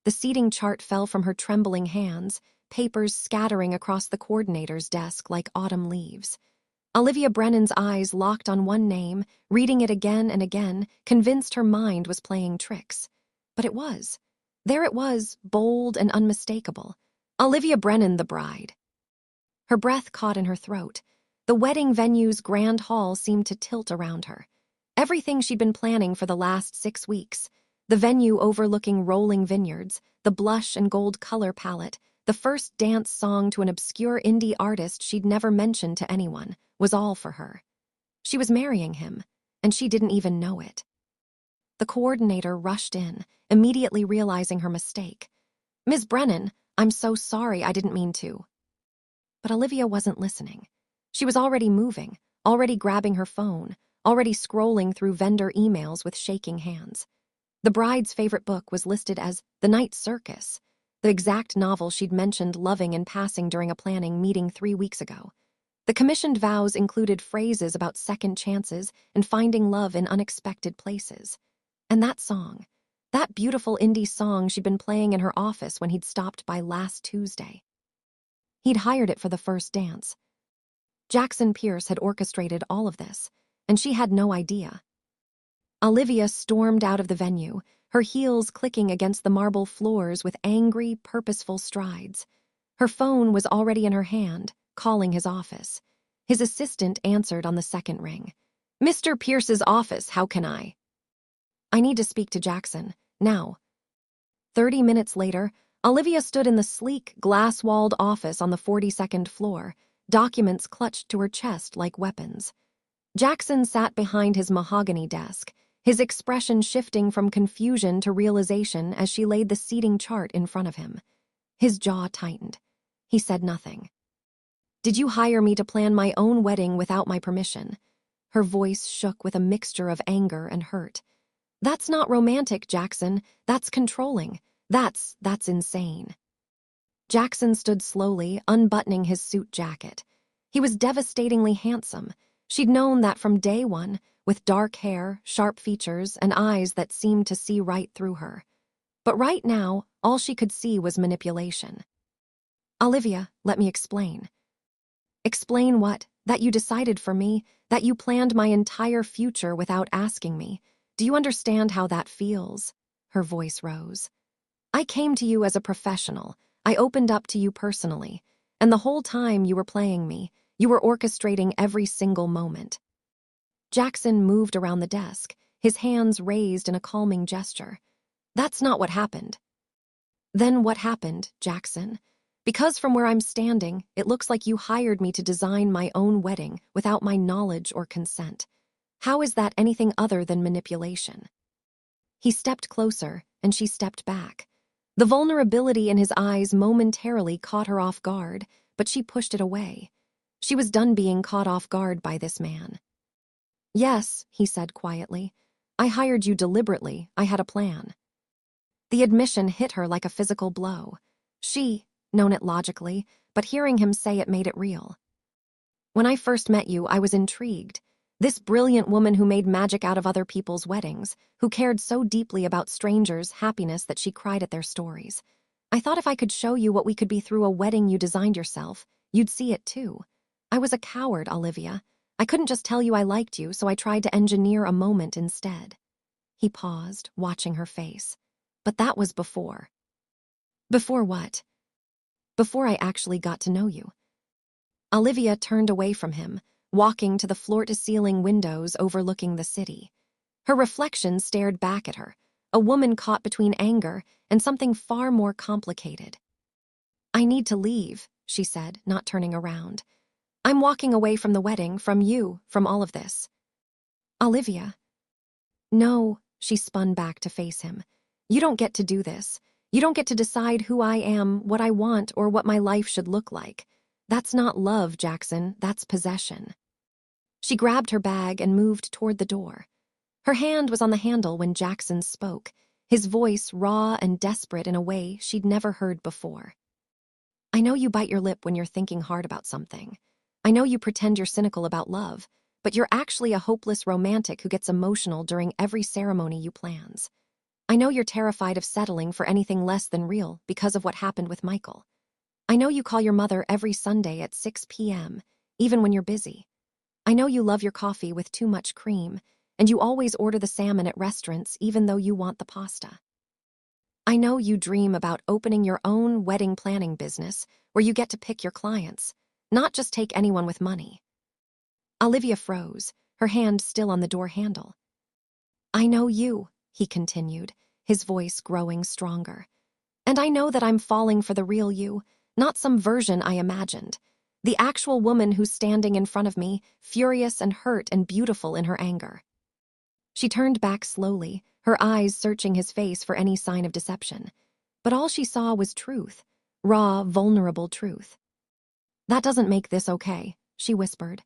The seating chart fell from her trembling hands, papers scattering across the coordinator's desk like autumn leaves. Olivia Brennan's eyes locked on one name, reading it again and again, convinced her mind was playing tricks. But it was. There it was, bold and unmistakable. Olivia Brennan, the bride. Her breath caught in her throat. The wedding venue's grand hall seemed to tilt around her. Everything she'd been planning for the last 6 weeks, the venue overlooking rolling vineyards, the blush and gold color palette, the first dance song to an obscure indie artist she'd never mentioned to anyone, was all for her. She was marrying him, and she didn't even know it. The coordinator rushed in, immediately realizing her mistake. "Ms. Brennan, I'm so sorry, I didn't mean to." But Olivia wasn't listening. She was already moving, already grabbing her phone, already scrolling through vendor emails with shaking hands. The bride's favorite book was listed as The Night Circus, the exact novel she'd mentioned loving in passing during a planning meeting 3 weeks ago. The commissioned vows included phrases about second chances and finding love in unexpected places. And that song, that beautiful indie song she'd been playing in her office when he'd stopped by last Tuesday. He'd hired it for the first dance. Jackson Pierce had orchestrated all of this, and she had no idea. Olivia stormed out of the venue, her heels clicking against the marble floors with angry, purposeful strides. Her phone was already in her hand, calling his office. His assistant answered on the second ring. "Mr. Pierce's office, how can I?" "I need to speak to Jackson, now." 30 minutes later, Olivia stood in the sleek, glass-walled office on the 42nd floor, documents clutched to her chest like weapons. Jackson sat behind his mahogany desk, his expression shifting from confusion to realization as she laid the seating chart in front of him. His jaw tightened. He said nothing. "Did you hire me to plan my own wedding without my permission?" Her voice shook with a mixture of anger and hurt. "That's not romantic, Jackson. That's controlling. That's insane." Jackson stood slowly, unbuttoning his suit jacket. He was devastatingly handsome. She'd known that from day one, with dark hair, sharp features, and eyes that seemed to see right through her. But right now, all she could see was manipulation. "Olivia, let me explain." "Explain what? That you decided for me, that you planned my entire future without asking me. Do you understand how that feels?" Her voice rose. "I came to you as a professional. I opened up to you personally. And the whole time you were playing me, you were orchestrating every single moment." Jackson moved around the desk, his hands raised in a calming gesture. "That's not what happened." "Then what happened, Jackson? Because from where I'm standing, it looks like you hired me to design my own wedding without my knowledge or consent. How is that anything other than manipulation?" He stepped closer, and she stepped back. The vulnerability in his eyes momentarily caught her off guard, but she pushed it away. She was done being caught off guard by this man. "Yes," he said quietly. "I hired you deliberately. I had a plan." The admission hit her like a physical blow. She'd known it logically, but hearing him say it made it real. "When I first met you, I was intrigued. This brilliant woman who made magic out of other people's weddings, who cared so deeply about strangers' happiness that she cried at their stories. I thought if I could show you what we could be through a wedding you designed yourself, you'd see it too. I was a coward, Olivia. I couldn't just tell you I liked you, so I tried to engineer a moment instead." He paused, watching her face. "But that was before." "Before what?" "Before I actually got to know you." Olivia turned away from him, walking to the floor-to-ceiling windows overlooking the city. Her reflection stared back at her, a woman caught between anger and something far more complicated. "I need to leave," she said, not turning around. "I'm walking away from the wedding, from you, from all of this." "Olivia." "No," she spun back to face him. "You don't get to do this. You don't get to decide who I am, what I want, or what my life should look like. That's not love, Jackson. That's possession." She grabbed her bag and moved toward the door. Her hand was on the handle when Jackson spoke, his voice raw and desperate in a way she'd never heard before. "I know you bite your lip when you're thinking hard about something. I know you pretend you're cynical about love, but you're actually a hopeless romantic who gets emotional during every ceremony you plans. I know you're terrified of settling for anything less than real because of what happened with Michael. I know you call your mother every Sunday at 6 p.m., even when you're busy. I know you love your coffee with too much cream, and you always order the salmon at restaurants even though you want the pasta. I know you dream about opening your own wedding planning business where you get to pick your clients, not just take anyone with money. Olivia froze, her hand still on the door handle. I know you, he continued, his voice growing stronger. And I know that I'm falling for the real you, not some version I imagined. The actual woman who's standing in front of me, furious and hurt and beautiful in her anger. She turned back slowly, her eyes searching his face for any sign of deception. But all she saw was truth, raw, vulnerable truth. That doesn't make this okay, she whispered.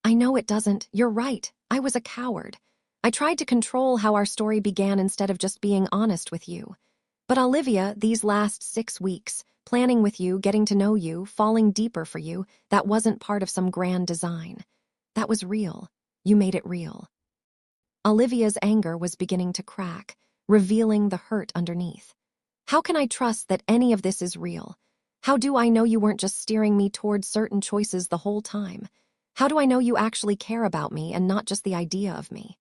I know it doesn't. You're right. I was a coward. I tried to control how our story began instead of just being honest with you. But Olivia, these last 6 weeks, planning with you, getting to know you, falling deeper for you, that wasn't part of some grand design. That was real. You made it real. Olivia's anger was beginning to crack, revealing the hurt underneath. How can I trust that any of this is real? How do I know you weren't just steering me toward certain choices the whole time? How do I know you actually care about me and not just the idea of me?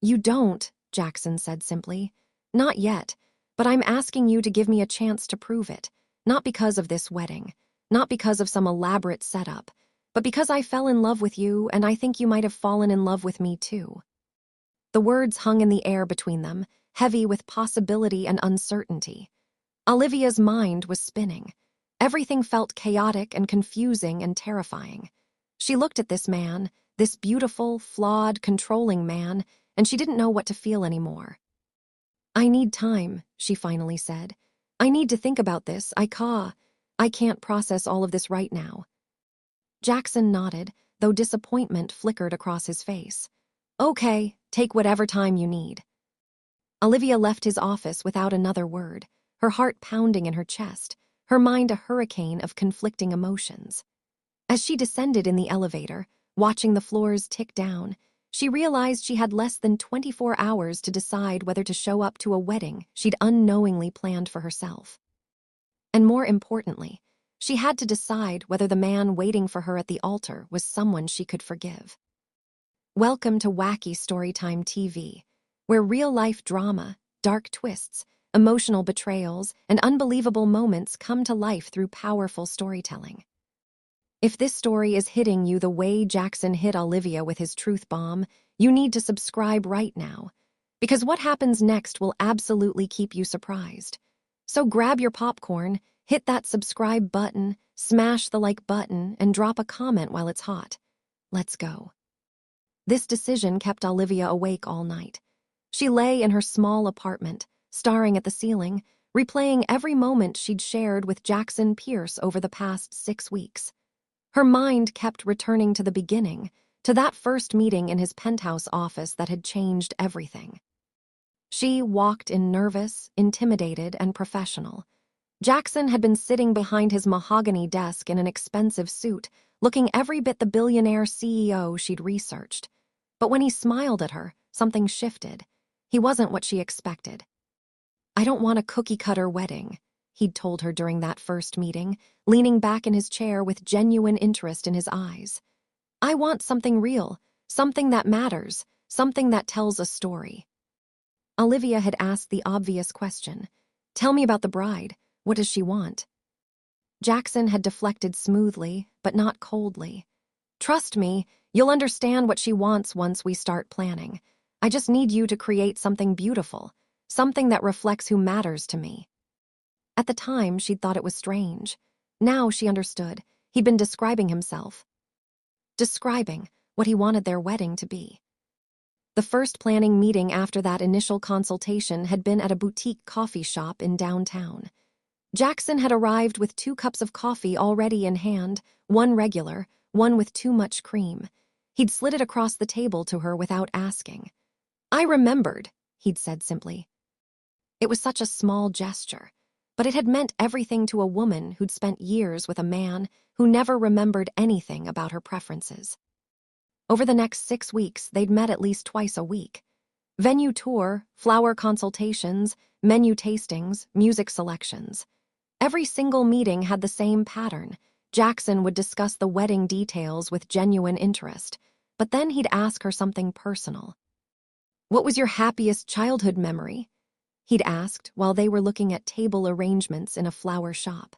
You don't, Jackson said simply. Not yet, but I'm asking you to give me a chance to prove it. Not because of this wedding, not because of some elaborate setup, but because I fell in love with you and I think you might have fallen in love with me too. The words hung in the air between them, heavy with possibility and uncertainty. Olivia's mind was spinning. Everything felt chaotic and confusing and terrifying. She looked at this man, this beautiful, flawed, controlling man, and she didn't know what to feel anymore. I need time, she finally said. I need to think about this. I can't process all of this right now. Jackson nodded, though disappointment flickered across his face. Okay, take whatever time you need. Olivia left his office without another word, her heart pounding in her chest, her mind a hurricane of conflicting emotions. As she descended in the elevator, watching the floors tick down, she realized she had less than 24 hours to decide whether to show up to a wedding she'd unknowingly planned for herself. And more importantly, she had to decide whether the man waiting for her at the altar was someone she could forgive. Welcome to Wacky Storytime TV, where real-life drama, dark twists, emotional betrayals, and unbelievable moments come to life through powerful storytelling. If this story is hitting you the way Jackson hit Olivia with his truth bomb, you need to subscribe right now, because what happens next will absolutely keep you surprised. So grab your popcorn, hit that subscribe button, smash the like button, and drop a comment while it's hot. Let's go. This decision kept Olivia awake all night. She lay in her small apartment, staring at the ceiling, replaying every moment she'd shared with Jackson Pierce over the past 6 weeks. Her mind kept returning to the beginning, to that first meeting in his penthouse office that had changed everything. She walked in nervous, intimidated, and professional. Jackson had been sitting behind his mahogany desk in an expensive suit, looking every bit the billionaire CEO she'd researched. But when he smiled at her, something shifted. He wasn't what she expected. I don't want a cookie-cutter wedding, he'd told her during that first meeting, leaning back in his chair with genuine interest in his eyes. I want something real, something that matters, something that tells a story. Olivia had asked the obvious question. Tell me about the bride. What does she want? Jackson had deflected smoothly, but not coldly. Trust me, you'll understand what she wants once we start planning. I just need you to create something beautiful, something that reflects who matters to me. At the time, she'd thought it was strange. Now she understood. He'd been describing himself. Describing what he wanted their wedding to be. The first planning meeting after that initial consultation had been at a boutique coffee shop in downtown. Jackson had arrived with 2 cups of coffee already in hand, one regular, one with too much cream. He'd slid it across the table to her without asking. I remembered, he'd said simply. It was such a small gesture, but it had meant everything to a woman who'd spent years with a man who never remembered anything about her preferences. Over the next 6 weeks, they'd met at least twice a week. Venue tour, flower consultations, menu tastings, music selections. Every single meeting had the same pattern. Jackson would discuss the wedding details with genuine interest, but then he'd ask her something personal. "What was your happiest childhood memory?" he'd asked while they were looking at table arrangements in a flower shop.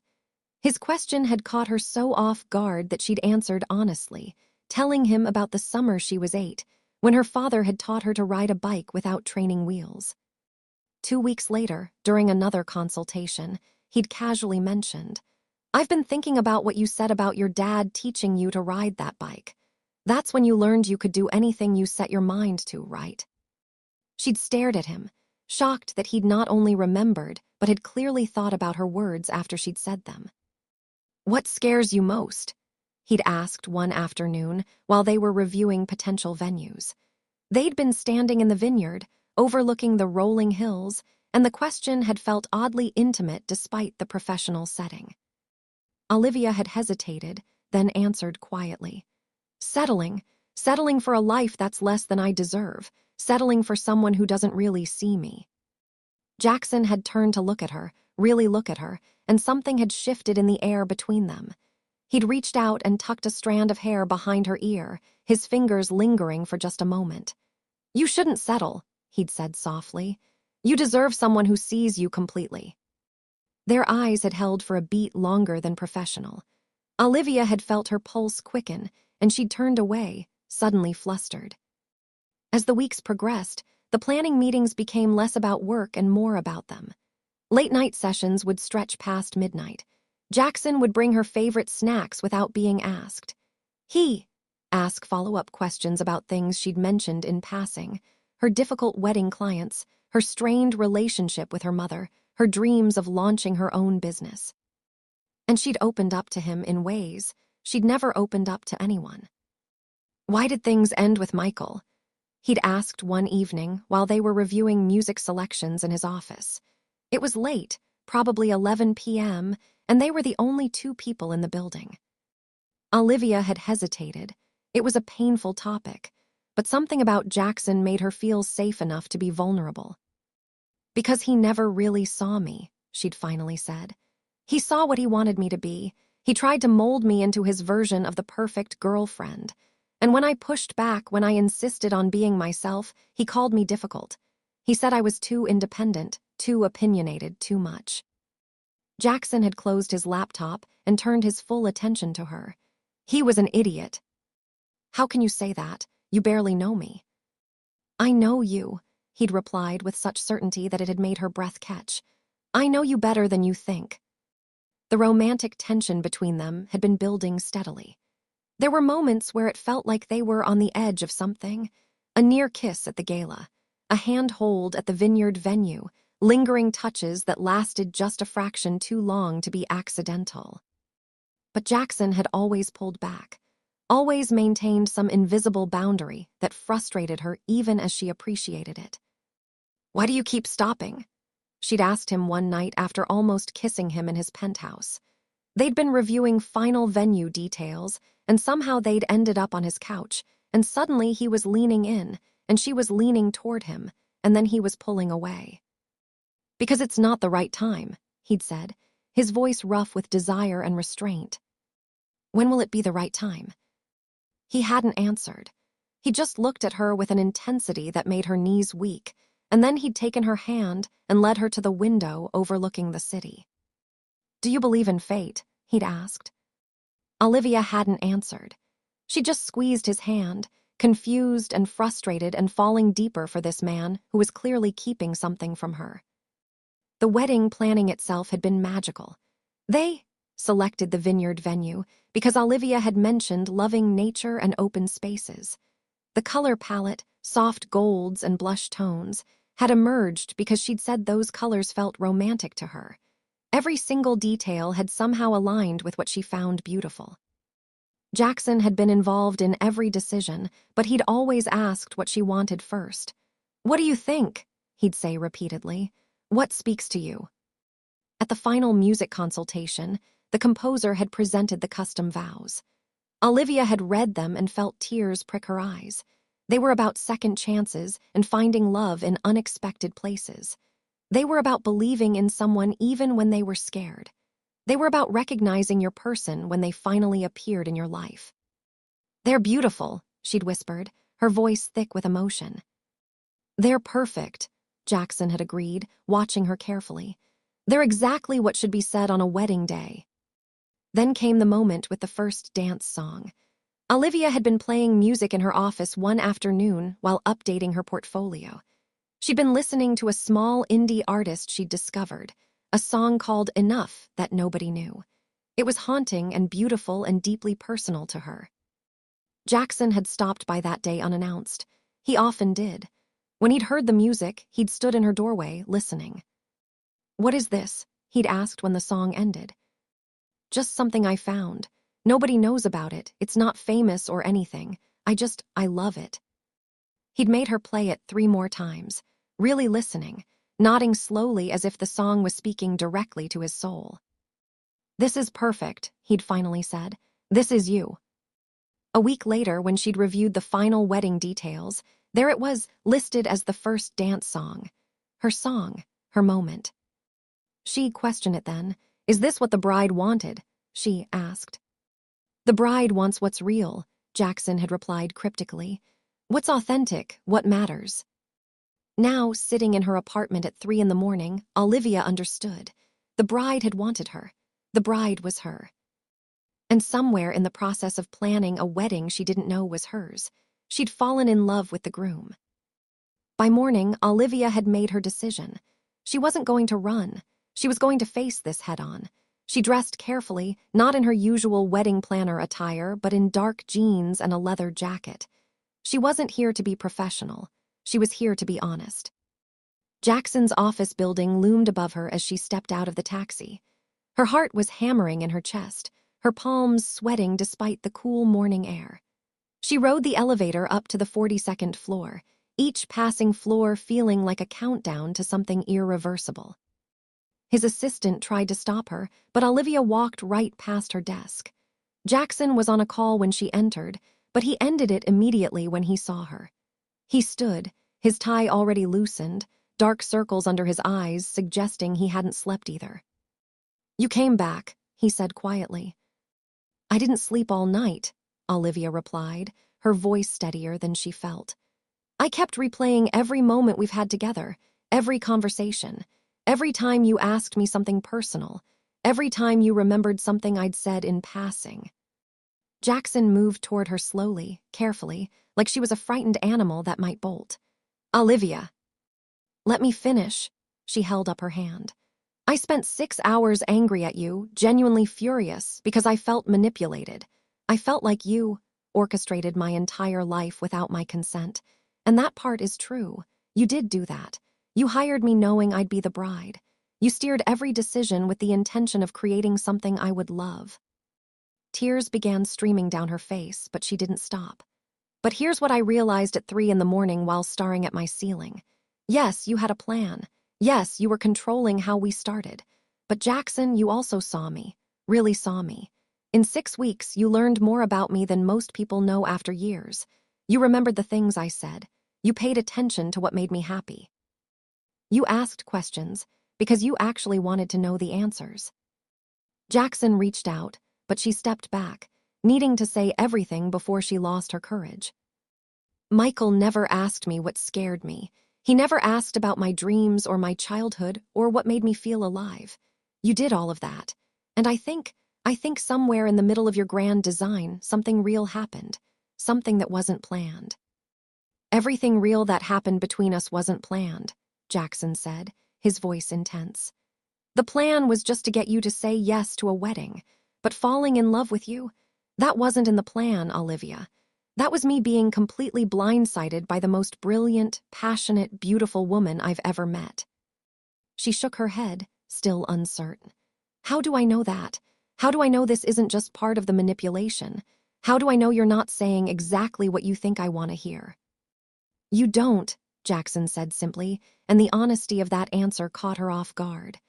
His question had caught her so off guard that she'd answered honestly, telling him about the summer she was 8, when her father had taught her to ride a bike without training wheels. 2 weeks later, during another consultation, he'd casually mentioned, "I've been thinking about what you said about your dad teaching you to ride that bike. That's when you learned you could do anything you set your mind to, right?" She'd stared at him, shocked that he'd not only remembered, but had clearly thought about her words after she'd said them. "What scares you most?" he'd asked one afternoon while they were reviewing potential venues. They'd been standing in the vineyard, overlooking the rolling hills, and the question had felt oddly intimate despite the professional setting. Olivia had hesitated, then answered quietly. Settling for a life that's less than I deserve, settling for someone who doesn't really see me." Jackson had turned to look at her, really look at her, and something had shifted in the air between them. He'd reached out and tucked a strand of hair behind her ear, his fingers lingering for just a moment. "You shouldn't settle," he'd said softly. "You deserve someone who sees you completely." Their eyes had held for a beat longer than professional. Olivia had felt her pulse quicken, and she'd turned away, suddenly flustered. As the weeks progressed, the planning meetings became less about work and more about them. Late-night sessions would stretch past midnight. Jackson would bring her favorite snacks without being asked. He ask follow-up questions about things she'd mentioned in passing, her difficult wedding clients, her strained relationship with her mother, her dreams of launching her own business. And she'd opened up to him in ways she'd never opened up to anyone. "Why did things end with Michael?" he'd asked one evening while they were reviewing music selections in his office. It was late, probably 11 p.m., and they were the only 2 people in the building. Olivia had hesitated. It was a painful topic, but something about Jackson made her feel safe enough to be vulnerable. "Because he never really saw me," she'd finally said. "He saw what he wanted me to be. He tried to mold me into his version of the perfect girlfriend. And when I pushed back, when I insisted on being myself, he called me difficult. He said I was too independent, too opinionated, too much." Jackson had closed his laptop and turned his full attention to her. "He was an idiot." "How can you say that? You barely know me." "I know you," he'd replied with such certainty that it had made her breath catch. "I know you better than you think." The romantic tension between them had been building steadily. There were moments where it felt like they were on the edge of something. A near kiss at the gala, a hand-hold at the vineyard venue, lingering touches that lasted just a fraction too long to be accidental. But Jackson had always pulled back, always maintained some invisible boundary that frustrated her even as she appreciated it. "Why do you keep stopping?" she'd asked him one night after almost kissing him in his penthouse. They'd been reviewing final venue details, and somehow they'd ended up on his couch, and suddenly he was leaning in, and she was leaning toward him, and then he was pulling away. "Because it's not the right time," he'd said, his voice rough with desire and restraint. "When will it be the right time?" He hadn't answered. He just looked at her with an intensity that made her knees weak, and then he'd taken her hand and led her to the window overlooking the city. "Do you believe in fate?" he'd asked. Olivia hadn't answered. She just squeezed his hand, confused and frustrated and falling deeper for this man who was clearly keeping something from her. The wedding planning itself had been magical. They selected the vineyard venue because Olivia had mentioned loving nature and open spaces. The color palette, soft golds and blush tones, had emerged because she'd said those colors felt romantic to her. Every single detail had somehow aligned with what she found beautiful. Jackson had been involved in every decision, but he'd always asked what she wanted first. "What do you think?" he'd say repeatedly. "What speaks to you?" At the final music consultation, the composer had presented the custom vows. Olivia had read them and felt tears prick her eyes. They were about second chances and finding love in unexpected places. They were about believing in someone even when they were scared. They were about recognizing your person when they finally appeared in your life. "They're beautiful," she'd whispered, her voice thick with emotion. "They're perfect," Jackson had agreed, watching her carefully. "They're exactly what should be said on a wedding day." Then came the moment with the first dance song. Olivia had been playing music in her office one afternoon while updating her portfolio. She'd been listening to a small indie artist she'd discovered, a song called Enough that nobody knew. It was haunting and beautiful and deeply personal to her. Jackson had stopped by that day unannounced. He often did. When he'd heard the music, he'd stood in her doorway, listening. "What is this?" he'd asked when the song ended. "Just something I found. Nobody knows about it. It's not famous or anything. I love it." He'd made her play it 3 more times, really listening, nodding slowly as if the song was speaking directly to his soul. "This is perfect," he'd finally said. "This is you." A week later, when she'd reviewed the final wedding details, there it was, listed as the first dance song. Her song, her moment. She questioned it then. "Is this what the bride wanted?" she asked. "The bride wants what's real," Jackson had replied cryptically. "What's authentic, what matters." Now, sitting in her apartment at 3 in the morning, Olivia understood. The bride had wanted her. The bride was her. And somewhere in the process of planning a wedding she didn't know was hers, she'd fallen in love with the groom. By morning, Olivia had made her decision. She wasn't going to run. She was going to face this head-on. She dressed carefully, not in her usual wedding planner attire, but in dark jeans and a leather jacket. She wasn't here to be professional. She was here to be honest. Jackson's office building loomed above her as she stepped out of the taxi. Her heart was hammering in her chest, her palms sweating despite the cool morning air. She rode the elevator up to the 42nd floor, each passing floor feeling like a countdown to something irreversible. His assistant tried to stop her, but Olivia walked right past her desk. Jackson was on a call when she entered, but he ended it immediately when he saw her. He stood, his tie already loosened, dark circles under his eyes suggesting he hadn't slept either. "You came back," he said quietly. "I didn't sleep all night," Olivia replied, her voice steadier than she felt. "I kept replaying every moment we've had together, every conversation, every time you asked me something personal, every time you remembered something I'd said in passing." Jackson moved toward her slowly, carefully, like she was a frightened animal that might bolt. "Olivia." "Let me finish." She held up her hand. "I spent 6 hours angry at you, genuinely furious, because I felt manipulated. I felt like you orchestrated my entire life without my consent. And that part is true. You did do that. You hired me knowing I'd be the bride. You steered every decision with the intention of creating something I would love." Tears began streaming down her face, but she didn't stop. "But here's what I realized at 3 in the morning while staring at my ceiling. Yes, you had a plan. Yes, you were controlling how we started. But Jackson, you also saw me, really saw me. In 6 weeks, you learned more about me than most people know after years. You remembered the things I said. You paid attention to what made me happy. You asked questions because you actually wanted to know the answers." Jackson reached out, but she stepped back, needing to say everything before she lost her courage. "Michael never asked me what scared me. He never asked about my dreams or my childhood or what made me feel alive. You did all of that. And I think somewhere in the middle of your grand design, something real happened. Something that wasn't planned." "Everything real that happened between us wasn't planned," Jackson said, his voice intense. "The plan was just to get you to say yes to a wedding. But falling in love with you, that wasn't in the plan, Olivia. That was me being completely blindsided by the most brilliant, passionate, beautiful woman I've ever met." She shook her head, still uncertain. "How do I know that? How do I know this isn't just part of the manipulation? How do I know you're not saying exactly what you think I want to hear?" "You don't," Jackson said simply, and the honesty of that answer caught her off guard.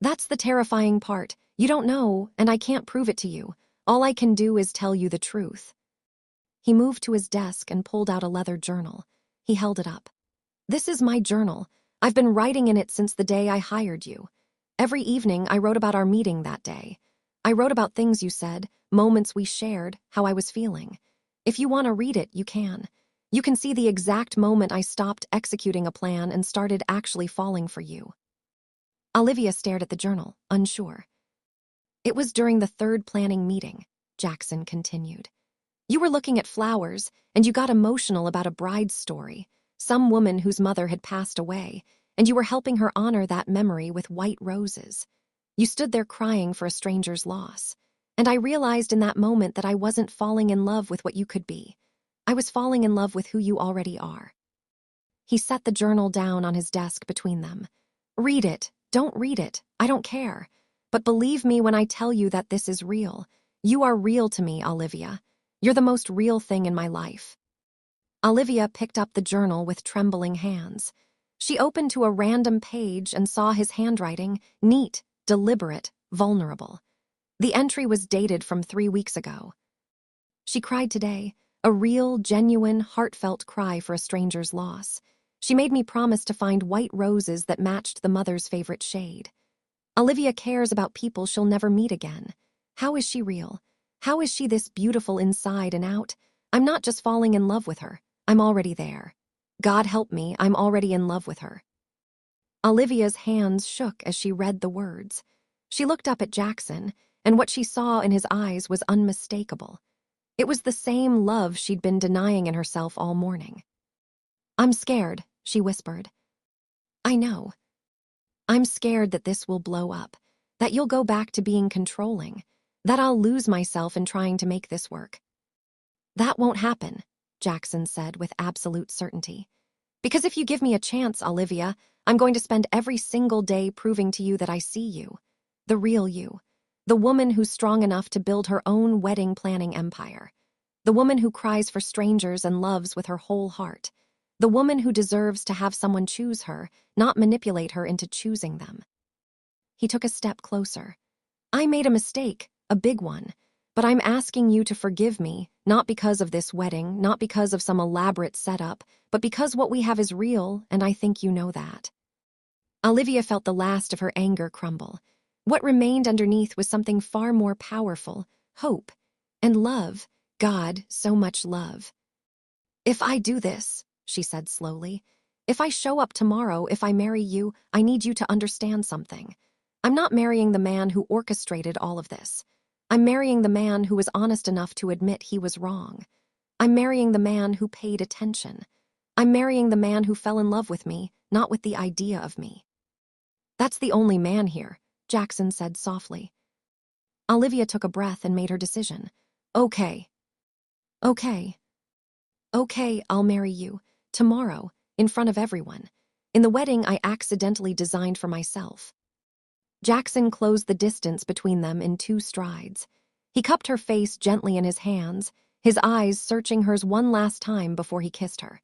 "That's the terrifying part. You don't know, and I can't prove it to you. All I can do is tell you the truth." He moved to his desk and pulled out a leather journal. He held it up. "This is my journal. I've been writing in it since the day I hired you. Every evening, I wrote about our meeting that day. I wrote about things you said, moments we shared, how I was feeling. If you want to read it, you can. You can see the exact moment I stopped executing a plan and started actually falling for you." Olivia stared at the journal, unsure. "It was during the third planning meeting," Jackson continued. "You were looking at flowers, and you got emotional about a bride's story, some woman whose mother had passed away, and you were helping her honor that memory with white roses. You stood there crying for a stranger's loss. And I realized in that moment that I wasn't falling in love with what you could be. I was falling in love with who you already are." He set the journal down on his desk between them. "Read it. Don't read it. I don't care. But believe me when I tell you that this is real. You are real to me, Olivia. You're the most real thing in my life." Olivia picked up the journal with trembling hands. She opened to a random page and saw his handwriting, neat, deliberate, vulnerable. The entry was dated from 3 weeks ago. She cried today, a real, genuine, heartfelt cry for a stranger's loss. She made me promise to find white roses that matched the mother's favorite shade. Olivia cares about people she'll never meet again. How is she real? How is she this beautiful inside and out? I'm not just falling in love with her. I'm already there. God help me, I'm already in love with her. Olivia's hands shook as she read the words. She looked up at Jackson, and what she saw in his eyes was unmistakable. It was the same love she'd been denying in herself all morning. "I'm scared," she whispered. "I know. I'm scared that this will blow up, that you'll go back to being controlling, that I'll lose myself in trying to make this work." "That won't happen," Jackson said with absolute certainty. "Because if you give me a chance, Olivia, I'm going to spend every single day proving to you that I see you, the real you, the woman who's strong enough to build her own wedding planning empire, the woman who cries for strangers and loves with her whole heart, the woman who deserves to have someone choose her, not manipulate her into choosing them." He took a step closer. "I made a mistake, a big one, but I'm asking you to forgive me, not because of this wedding, not because of some elaborate setup, but because what we have is real, and I think you know that." Olivia felt the last of her anger crumble. What remained underneath was something far more powerful, hope, and love. God, so much love. "If I do this," she said slowly, "if I show up tomorrow, if I marry you, I need you to understand something. I'm not marrying the man who orchestrated all of this. I'm marrying the man who was honest enough to admit he was wrong. I'm marrying the man who paid attention. I'm marrying the man who fell in love with me, not with the idea of me." "That's the only man here," Jackson said softly. Olivia took a breath and made her decision. "Okay. Okay. Okay, I'll marry you. Tomorrow, in front of everyone. In the wedding I accidentally designed for myself." Jackson closed the distance between them in 2 strides. He cupped her face gently in his hands, his eyes searching hers one last time before he kissed her.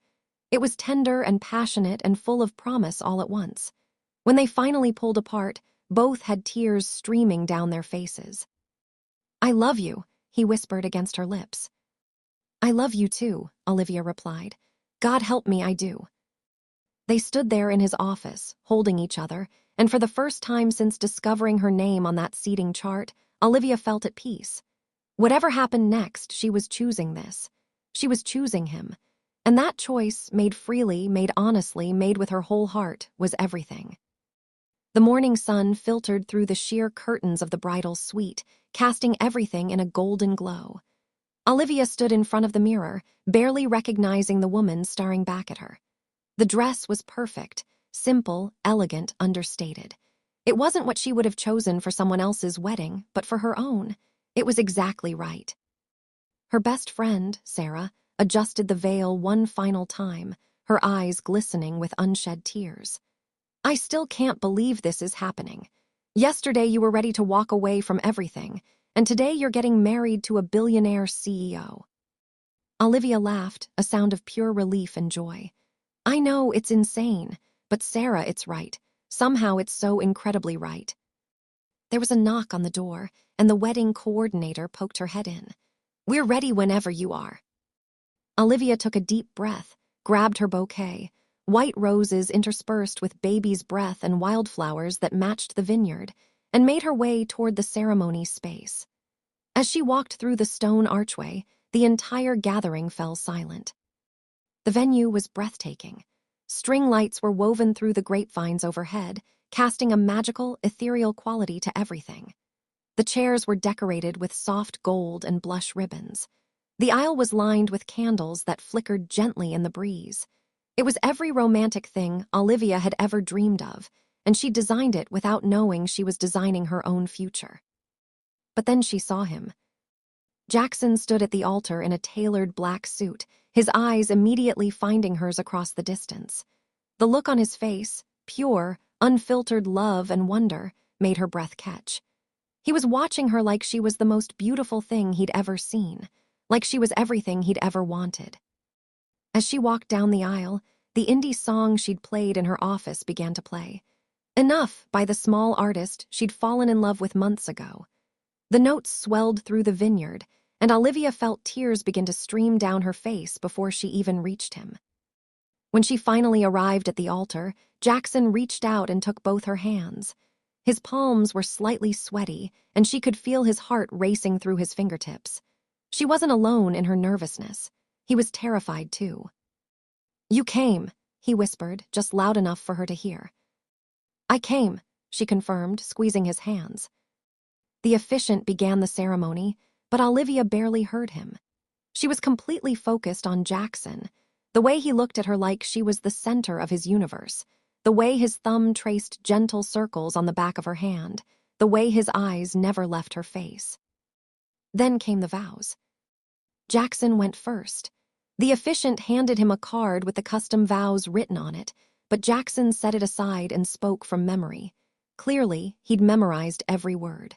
It was tender and passionate and full of promise all at once. When they finally pulled apart, both had tears streaming down their faces. "I love you," he whispered against her lips. "I love you too," Olivia replied. "God help me, I do." They stood there in his office, holding each other, and for the first time since discovering her name on that seating chart, Olivia felt at peace. Whatever happened next, she was choosing this. She was choosing him. And that choice, made freely, made honestly, made with her whole heart, was everything. The morning sun filtered through the sheer curtains of the bridal suite, casting everything in a golden glow. Olivia stood in front of the mirror, barely recognizing the woman staring back at her. The dress was perfect, simple, elegant, understated. It wasn't what she would have chosen for someone else's wedding, but for her own. It was exactly right. Her best friend, Sarah, adjusted the veil one final time, her eyes glistening with unshed tears. "I still can't believe this is happening. Yesterday you were ready to walk away from everything, and today you're getting married to a billionaire CEO." Olivia laughed, a sound of pure relief and joy. "I know, it's insane, but Sarah, it's right. Somehow it's so incredibly right." There was a knock on the door, and the wedding coordinator poked her head in. "We're ready whenever you are." Olivia took a deep breath, grabbed her bouquet, white roses interspersed with baby's breath and wildflowers that matched the vineyard, and made her way toward the ceremony space. As she walked through the stone archway, the entire gathering fell silent. The venue was breathtaking. String lights were woven through the grapevines overhead, casting a magical, ethereal quality to everything. The chairs were decorated with soft gold and blush ribbons. The aisle was lined with candles that flickered gently in the breeze. It was every romantic thing Olivia had ever dreamed of, and she designed it without knowing she was designing her own future. But then she saw him. Jackson stood at the altar in a tailored black suit, his eyes immediately finding hers across the distance. The look on his face, pure, unfiltered love and wonder, made her breath catch. He was watching her like she was the most beautiful thing he'd ever seen, like she was everything he'd ever wanted. As she walked down the aisle, the indie song she'd played in her office began to play. Enough by the small artist she'd fallen in love with months ago. The notes swelled through the vineyard, and Olivia felt tears begin to stream down her face before she even reached him. When she finally arrived at the altar, Jackson reached out and took both her hands. His palms were slightly sweaty, and she could feel his heart racing through his fingertips. She wasn't alone in her nervousness. He was terrified, too. "You came," he whispered, just loud enough for her to hear. "I came," she confirmed, squeezing his hands. The officiant began the ceremony, but Olivia barely heard him. She was completely focused on Jackson, the way he looked at her like she was the center of his universe, the way his thumb traced gentle circles on the back of her hand, the way his eyes never left her face. Then came the vows. Jackson went first. The officiant handed him a card with the custom vows written on it, but Jackson set it aside and spoke from memory. Clearly, he'd memorized every word.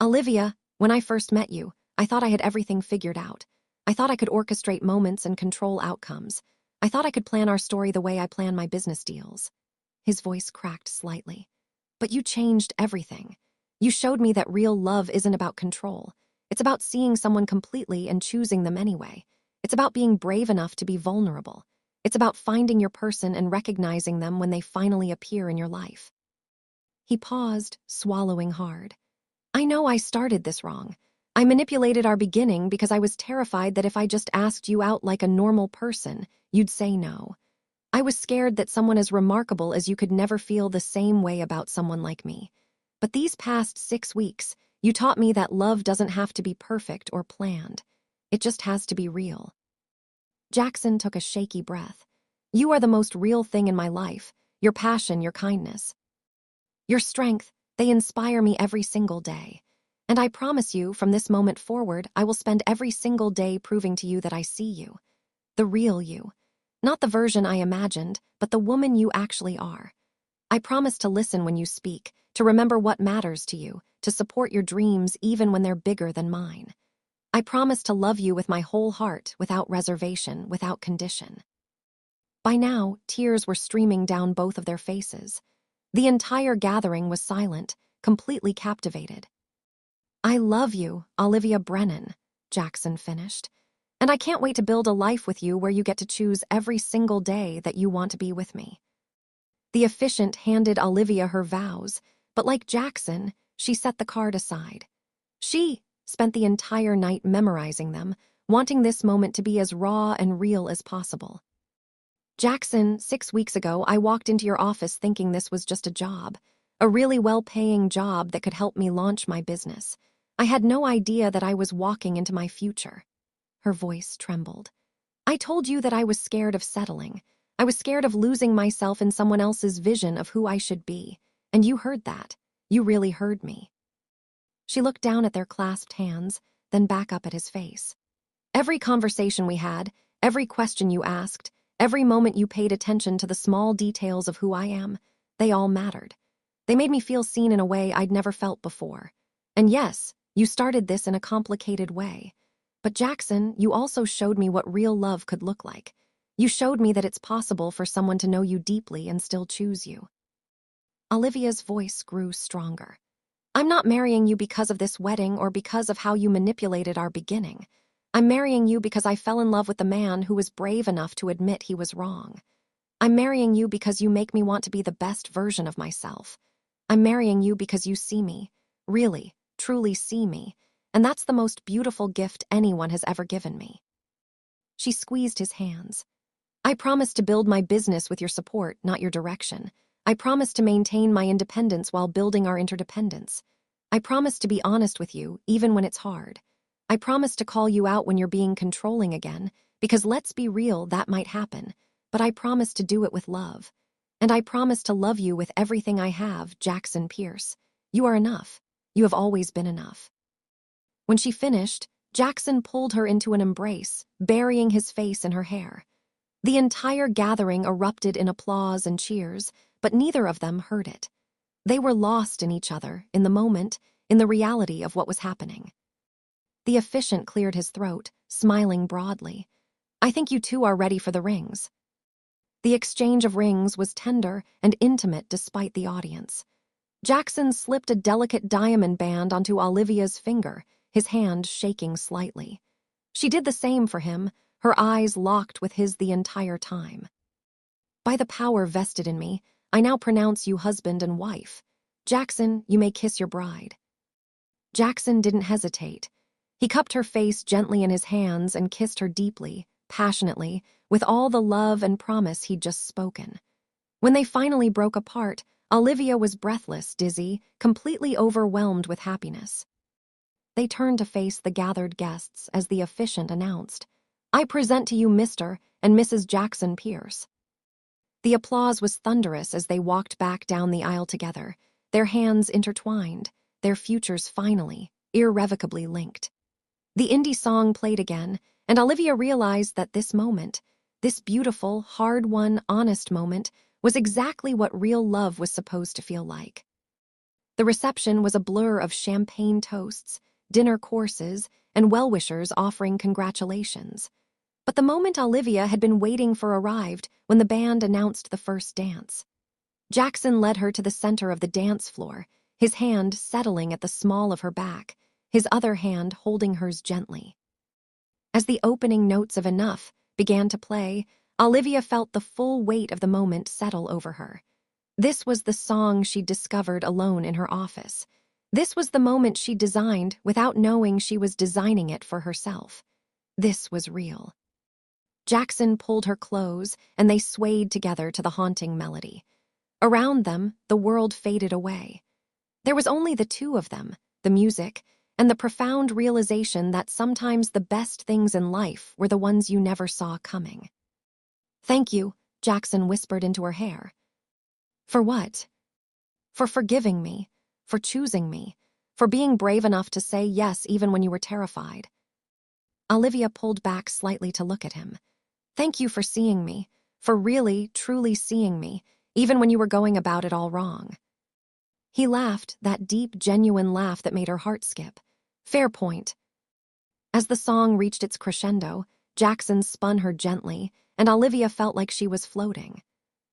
"Olivia, when I first met you, I thought I had everything figured out. I thought I could orchestrate moments and control outcomes. I thought I could plan our story the way I plan my business deals." His voice cracked slightly. "But you changed everything. You showed me that real love isn't about control. It's about seeing someone completely and choosing them anyway. It's about being brave enough to be vulnerable. It's about finding your person and recognizing them when they finally appear in your life." He paused, swallowing hard. "I know I started this wrong. I manipulated our beginning because I was terrified that if I just asked you out like a normal person, you'd say no. I was scared that someone as remarkable as you could never feel the same way about someone like me. But these past 6 weeks, you taught me that love doesn't have to be perfect or planned. It just has to be real." Jackson took a shaky breath. "You are the most real thing in my life. Your passion, your kindness, your strength, they inspire me every single day. And I promise you, from this moment forward, I will spend every single day proving to you that I see you. The real you. Not the version I imagined, but the woman you actually are. I promise to listen when you speak, to remember what matters to you, to support your dreams even when they're bigger than mine. I promise to love you with my whole heart, without reservation, without condition." By now, tears were streaming down both of their faces. The entire gathering was silent, completely captivated. "I love you, Olivia Brennan," Jackson finished. "And I can't wait to build a life with you where you get to choose every single day that you want to be with me." The officiant handed Olivia her vows, but like Jackson, she set the card aside. She spent the entire night memorizing them, wanting this moment to be as raw and real as possible. "Jackson, 6 weeks ago, I walked into your office thinking this was just a job, a really well-paying job that could help me launch my business. I had no idea that I was walking into my future." Her voice trembled. "I told you that I was scared of settling. I was scared of losing myself in someone else's vision of who I should be. And you heard that. You really heard me." She looked down at their clasped hands, then back up at his face. "Every conversation we had, every question you asked, every moment you paid attention to the small details of who I am, they all mattered. They made me feel seen in a way I'd never felt before. And yes, you started this in a complicated way. But Jackson, you also showed me what real love could look like. You showed me that it's possible for someone to know you deeply and still choose you." Olivia's voice grew stronger. "I'm not marrying you because of this wedding or because of how you manipulated our beginning. I'm marrying you because I fell in love with the man who was brave enough to admit he was wrong. I'm marrying you because you make me want to be the best version of myself. I'm marrying you because you see me, really, truly see me, and that's the most beautiful gift anyone has ever given me." She squeezed his hands. "I promise to build my business with your support, not your direction. I promise to maintain my independence while building our interdependence. I promise to be honest with you, even when it's hard. I promise to call you out when you're being controlling again, because let's be real, that might happen. But I promise to do it with love. And I promise to love you with everything I have, Jackson Pierce. You are enough. You have always been enough." When she finished, Jackson pulled her into an embrace, burying his face in her hair. The entire gathering erupted in applause and cheers, but neither of them heard it. They were lost in each other, in the moment, in the reality of what was happening. The officiant cleared his throat, smiling broadly. "I think you two are ready for the rings." The exchange of rings was tender and intimate despite the audience. Jackson slipped a delicate diamond band onto Olivia's finger, his hand shaking slightly. She did the same for him, her eyes locked with his the entire time. "By the power vested in me, I now pronounce you husband and wife. Jackson, you may kiss your bride." Jackson didn't hesitate. He cupped her face gently in his hands and kissed her deeply, passionately, with all the love and promise he'd just spoken. When they finally broke apart, Olivia was breathless, dizzy, completely overwhelmed with happiness. They turned to face the gathered guests as the officiant announced, "I present to you Mr. and Mrs. Jackson Pierce." The applause was thunderous as they walked back down the aisle together, their hands intertwined, their futures finally, irrevocably linked. The indie song played again, and Olivia realized that this moment, this beautiful, hard-won, honest moment, was exactly what real love was supposed to feel like. The reception was a blur of champagne toasts, dinner courses, and well-wishers offering congratulations. But the moment Olivia had been waiting for arrived when the band announced the first dance. Jackson led her to the center of the dance floor, his hand settling at the small of her back, his other hand holding hers gently. As the opening notes of Enough began to play, Olivia felt the full weight of the moment settle over her. This was the song she'd discovered alone in her office. This was the moment she designed without knowing she was designing it for herself. This was real. Jackson pulled her close, and they swayed together to the haunting melody. Around them, the world faded away. There was only the two of them, the music, and the profound realization that sometimes the best things in life were the ones you never saw coming. "Thank you," Jackson whispered into her hair. "For what?" "For forgiving me, for choosing me, for being brave enough to say yes even when you were terrified." Olivia pulled back slightly to look at him. "Thank you for seeing me, for really, truly seeing me, even when you were going about it all wrong." He laughed, that deep, genuine laugh that made her heart skip. "Fair point." As the song reached its crescendo, Jackson spun her gently, and Olivia felt like she was floating.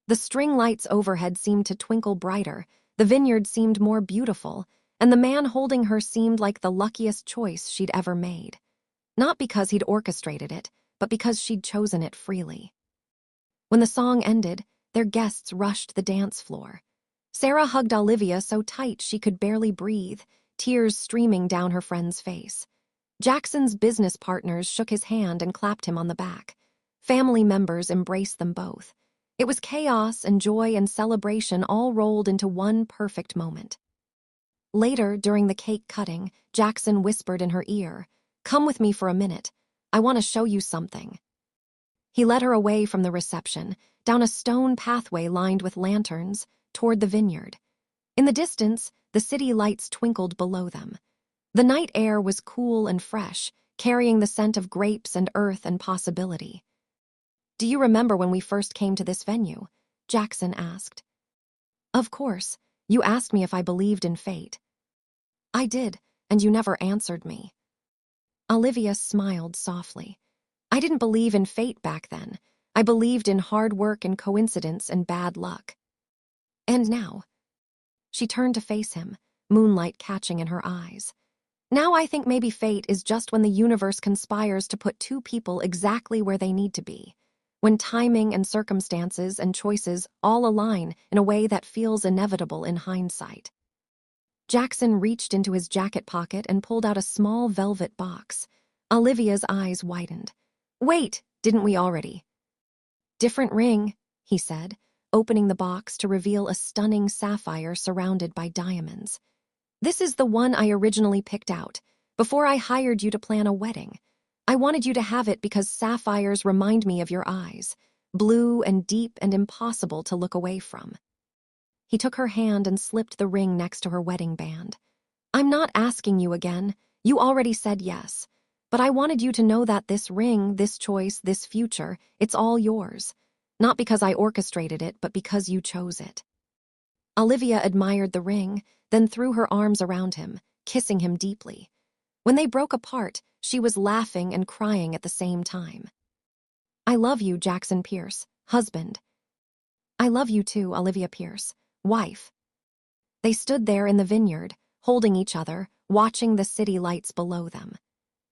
The string lights overhead seemed to twinkle brighter, the vineyard seemed more beautiful, and the man holding her seemed like the luckiest choice she'd ever made. Not because he'd orchestrated it, but because she'd chosen it freely. When the song ended, their guests rushed the dance floor. Sarah hugged Olivia so tight she could barely breathe, tears streaming down her friend's face. Jackson's business partners shook his hand and clapped him on the back. Family members embraced them both. It was chaos and joy and celebration all rolled into one perfect moment. Later, during the cake cutting, Jackson whispered in her ear, "Come with me for a minute. I want to show you something." He led her away from the reception, down a stone pathway lined with lanterns, toward the vineyard. In the distance, the city lights twinkled below them. The night air was cool and fresh, carrying the scent of grapes and earth and possibility. "Do you remember when we first came to this venue?" Jackson asked. "Of course. You asked me if I believed in fate." "I did, and you never answered me." Olivia smiled softly. "I didn't believe in fate back then. I believed in hard work and coincidence and bad luck." "And now?" She turned to face him, moonlight catching in her eyes. Now I think maybe fate is just when the universe conspires to put two people exactly where they need to be. When timing and circumstances and choices all align in a way that feels inevitable in hindsight. Jackson reached into his jacket pocket and pulled out a small velvet box. Olivia's eyes widened. Wait, didn't we already? Different ring, he said, opening the box to reveal a stunning sapphire surrounded by diamonds. This is the one I originally picked out, before I hired you to plan a wedding. I wanted you to have it because sapphires remind me of your eyes, blue and deep and impossible to look away from. He took her hand and slipped the ring next to her wedding band. I'm not asking you again. You already said yes. But I wanted you to know that this ring, this choice, this future, it's all yours. Not because I orchestrated it, but because you chose it. Olivia admired the ring, then threw her arms around him, kissing him deeply. When they broke apart, she was laughing and crying at the same time. I love you, Jackson Pierce, husband. I love you too, Olivia Pierce, wife. They stood there in the vineyard, holding each other, watching the city lights below them.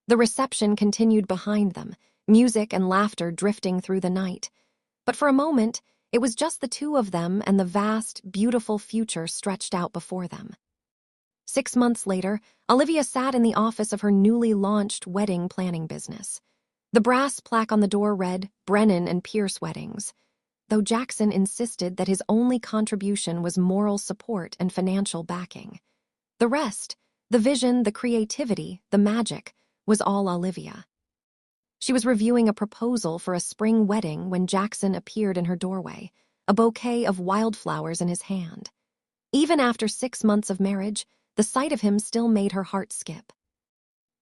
The reception continued behind them, music and laughter drifting through the night. But for a moment, it was just the two of them and the vast, beautiful future stretched out before them. 6 months later, Olivia sat in the office of her newly launched wedding planning business. The brass plaque on the door read, Brennan and Pierce Weddings, though Jackson insisted that his only contribution was moral support and financial backing. The rest, the vision, the creativity, the magic, was all Olivia. She was reviewing a proposal for a spring wedding when Jackson appeared in her doorway, a bouquet of wildflowers in his hand. Even after 6 months of marriage, the sight of him still made her heart skip.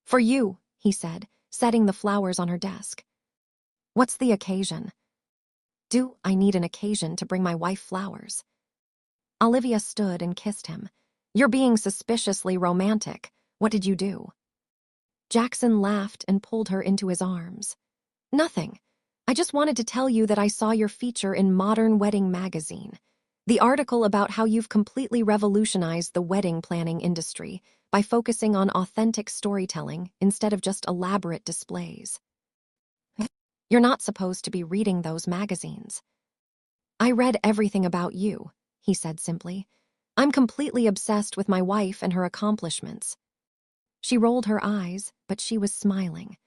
For you, he said, setting the flowers on her desk. What's the occasion? Do I need an occasion to bring my wife flowers? Olivia stood and kissed him. You're being suspiciously romantic. What did you do? Jackson laughed and pulled her into his arms. Nothing. I just wanted to tell you that I saw your feature in Modern Wedding magazine. The article about how you've completely revolutionized the wedding planning industry by focusing on authentic storytelling instead of just elaborate displays. You're not supposed to be reading those magazines. I read everything about you, he said simply. I'm completely obsessed with my wife and her accomplishments. She rolled her eyes, but she was smiling.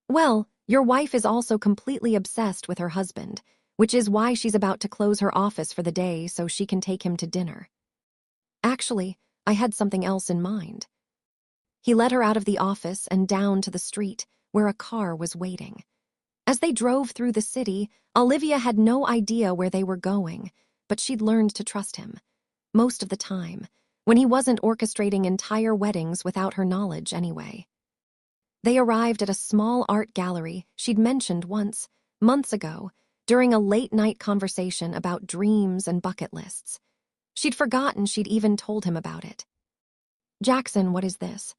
Well, your wife is also completely obsessed with her husband, which is why she's about to close her office for the day so she can take him to dinner. Actually, I had something else in mind. He led her out of the office and down to the street, where a car was waiting. As they drove through the city, Olivia had no idea where they were going, but she'd learned to trust him. Most of the time, when he wasn't orchestrating entire weddings without her knowledge anyway. They arrived at a small art gallery she'd mentioned once, months ago, during a late-night conversation about dreams and bucket lists. She'd forgotten she'd even told him about it. Jackson, what is this?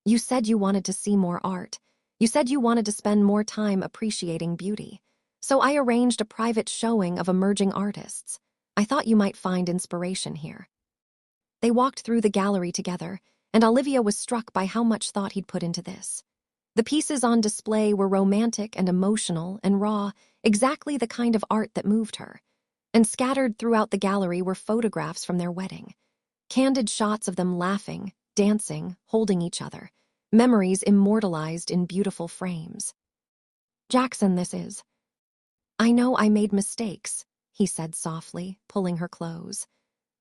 You said you wanted to see more art. You said you wanted to spend more time appreciating beauty. So I arranged a private showing of emerging artists. I thought you might find inspiration here. They walked through the gallery together, and Olivia was struck by how much thought he'd put into this. The pieces on display were romantic and emotional and raw, exactly the kind of art that moved her. And scattered throughout the gallery were photographs from their wedding. Candid shots of them laughing, dancing, holding each other. Memories immortalized in beautiful frames. Jackson, this is. I know I made mistakes, he said softly, pulling her close.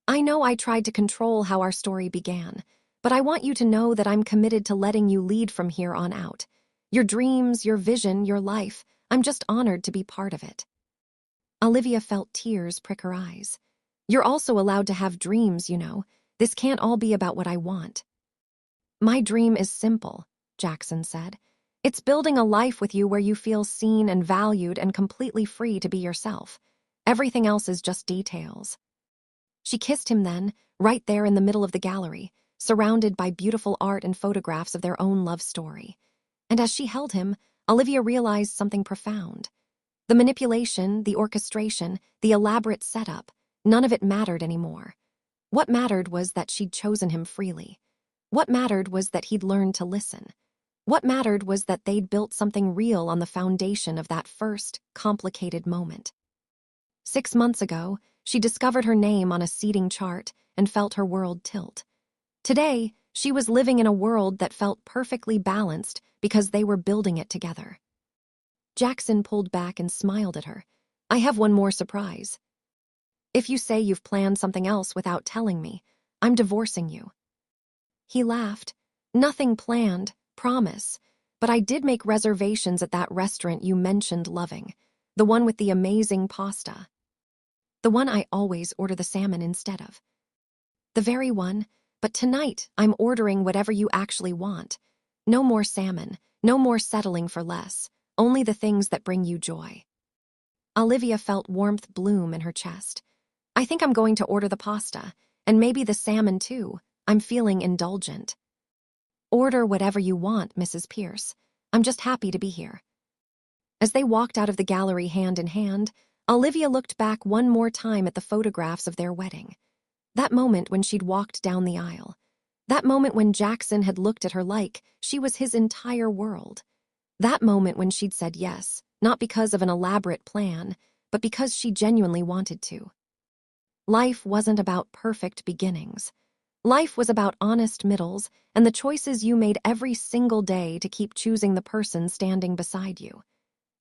I know I tried to control how our story began, but I want you to know that I'm committed to letting you lead from here on out. Your dreams, your vision, your life, I'm just honored to be part of it. Olivia felt tears prick her eyes. You're also allowed to have dreams, you know. This can't all be about what I want. My dream is simple, Jackson said. It's building a life with you where you feel seen and valued and completely free to be yourself. Everything else is just details. She kissed him then, right there in the middle of the gallery, surrounded by beautiful art and photographs of their own love story. And as she held him, Olivia realized something profound. The manipulation, the orchestration, the elaborate setup, none of it mattered anymore. What mattered was that she'd chosen him freely. What mattered was that he'd learned to listen. What mattered was that they'd built something real on the foundation of that first, complicated moment. 6 months ago, she discovered her name on a seating chart and felt her world tilt. Today, she was living in a world that felt perfectly balanced because they were building it together. Jackson pulled back and smiled at her. I have one more surprise. If you say you've planned something else without telling me, I'm divorcing you. He laughed. Nothing planned, promise. But I did make reservations at that restaurant you mentioned loving. The one with the amazing pasta. The one I always order the salmon instead of. The very one, but tonight I'm ordering whatever you actually want. No more salmon, no more settling for less, only the things that bring you joy. Olivia felt warmth bloom in her chest. I think I'm going to order the pasta, and maybe the salmon too. I'm feeling indulgent. Order whatever you want, Mrs. Pierce. I'm just happy to be here. As they walked out of the gallery hand in hand, Olivia looked back one more time at the photographs of their wedding. That moment when she'd walked down the aisle. That moment when Jackson had looked at her like she was his entire world. That moment when she'd said yes, not because of an elaborate plan, but because she genuinely wanted to. Life wasn't about perfect beginnings. Life was about honest middles and the choices you made every single day to keep choosing the person standing beside you.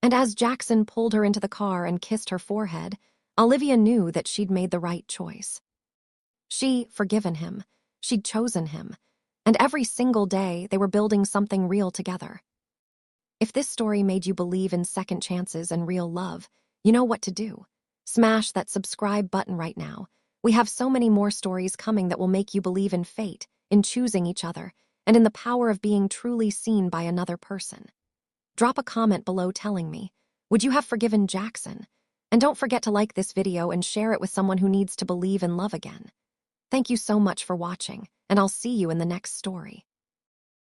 And as Jackson pulled her into the car and kissed her forehead, Olivia knew that she'd made the right choice. She'd forgiven him, she'd chosen him, and every single day they were building something real together. If this story made you believe in second chances and real love, you know what to do. Smash that subscribe button right now. We have so many more stories coming that will make you believe in fate, in choosing each other, and in the power of being truly seen by another person. Drop a comment below telling me, would you have forgiven Jackson? And don't forget to like this video and share it with someone who needs to believe in love again. Thank you so much for watching, and I'll see you in the next story.